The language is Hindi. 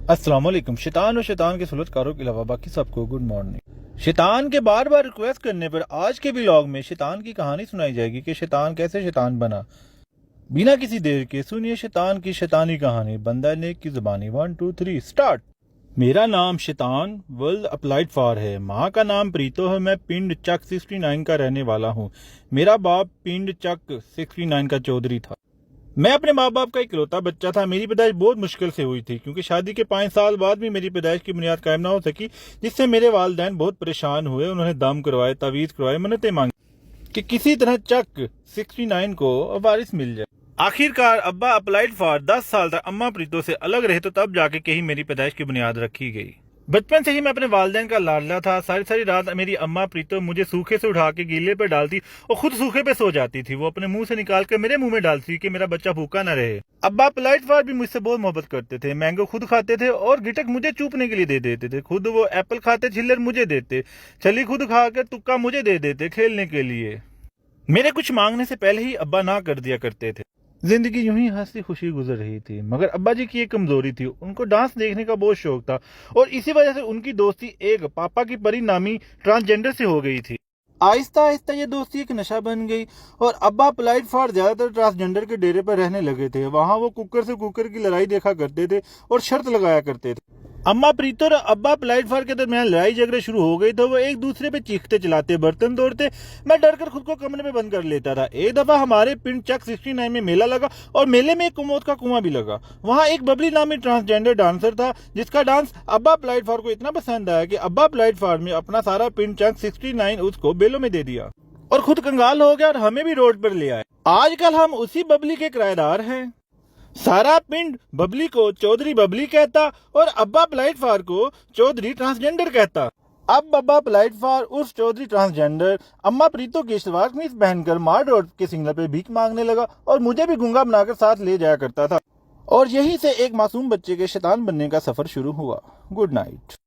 अस्सलाम वालेकुम। शैतान और शैतान के सुलझकारों के अलावा बाकी सबको गुड मॉर्निंग। शैतान के बार बार रिक्वेस्ट करने पर आज के व्लॉग में शैतान की कहानी सुनाई जाएगी कि शैतान कैसे शैतान बना। बिना किसी देर के सुनिए शैतान की शैतानी कहानी। बंदा नेक की जुबानी। 1 2 3 स्टार्ट। मेरा नाम शैतान वर्ल्ड अप्लाइड फॉर है। माँ का नाम प्रीतो है। मैं पिंड चक 69 का रहने वाला हूँ। मेरा बाप पिंड चक 69 का चौधरी था। मैं अपने माँ बाप का इकलौता बच्चा था। मेरी पैदाइश बहुत मुश्किल से हुई थी क्योंकि शादी के 5 साल बाद भी मेरी पैदाइश की बुनियाद कायम ना हो सकी, जिससे मेरे वालिदैन बहुत परेशान हुए। उन्होंने दम करवाए, तावीज़ करवाए, मन्नतें मांगी कि किसी तरह चक 69 को वारिस मिल जाए। आखिरकार अब्बा अप्लाइड फॉर 10 साल तक अम्मा प्रीतो से अलग रहे तो तब जाके कहीं मेरी पैदाइश की बुनियाद रखी गई। बचपन से ही मैं अपने वालिदैन का लाडला था। सारी सारी रात मेरी अम्मा प्रीतो मुझे सूखे से उठा के गीले पे डालती और खुद सूखे पे सो जाती थी। वो अपने मुंह से निकाल कर मेरे मुंह में डालती कि मेरा बच्चा भूखा न रहे। अब्बा पोलाइट फॉर भी मुझसे बहुत मोहब्बत करते थे। मैंगो खुद खाते थे और गिटक मुझे चूपने के लिए दे देते थे। खुद वो एप्पल खाते, छिल्लर मुझे देते। छली खुद खाकर तुक्का मुझे दे देते खेलने के लिए। मेरे कुछ मांगने से पहले ही अब्बा ना कर दिया करते थे। जिंदगी यूं ही हंसी खुशी गुजर रही थी। मगर अब्बा जी की एक कमजोरी थी, उनको डांस देखने का बहुत शौक था और इसी वजह से उनकी दोस्ती एक पापा की परी नामी ट्रांसजेंडर से हो गई थी। आहिस्ता आहिस्ता ये दोस्ती एक नशा बन गई और अब्बा पोलाइट फॉर ज्यादातर ट्रांसजेंडर के डेरे पर रहने लगे थे। वहां वो कुकर से कुकर की लड़ाई देखा करते थे और शर्त लगाया करते थे। अम्मा प्रीतो और अब्बा पोलाइट फॉर के दरमियान लड़ाई झगड़े शुरू हो गई तो वो एक दूसरे पे चीखते चलाते, बर्तन तोड़ते। मैं डर कर खुद को कमरे में बंद कर लेता था। एक दफा हमारे पिंड चक 69 में मेला लगा और मेले में एक कुमोद का कुआं भी लगा। वहां एक बबली नामी ट्रांसजेंडर डांसर था जिसका डांस अब्बा पोलाइट फॉर को इतना पसंद आया कि अब्बा पोलाइट फॉर में अपना सारा पिंड चक 69 उसको बेलों में दे दिया और खुद कंगाल हो गया और हमें भी रोड पर ले आए। आजकल हम उसी बबली के किराएदार हैं। सारा पिंड बबली को चौधरी बबली कहता और अब्बा पोलाइट फॉर को चौधरी ट्रांसजेंडर कहता। अब अब्बा पोलाइट फॉर उस चौधरी ट्रांसजेंडर अम्मा प्रीतो की सलवार कमीज पहनकर मार रोड के सिग्नल पे भीख मांगने लगा और मुझे भी गूंगा बनाकर साथ ले जाया करता था। और यहीं से एक मासूम बच्चे के शैतान बनने का सफर शुरू हुआ। Good night.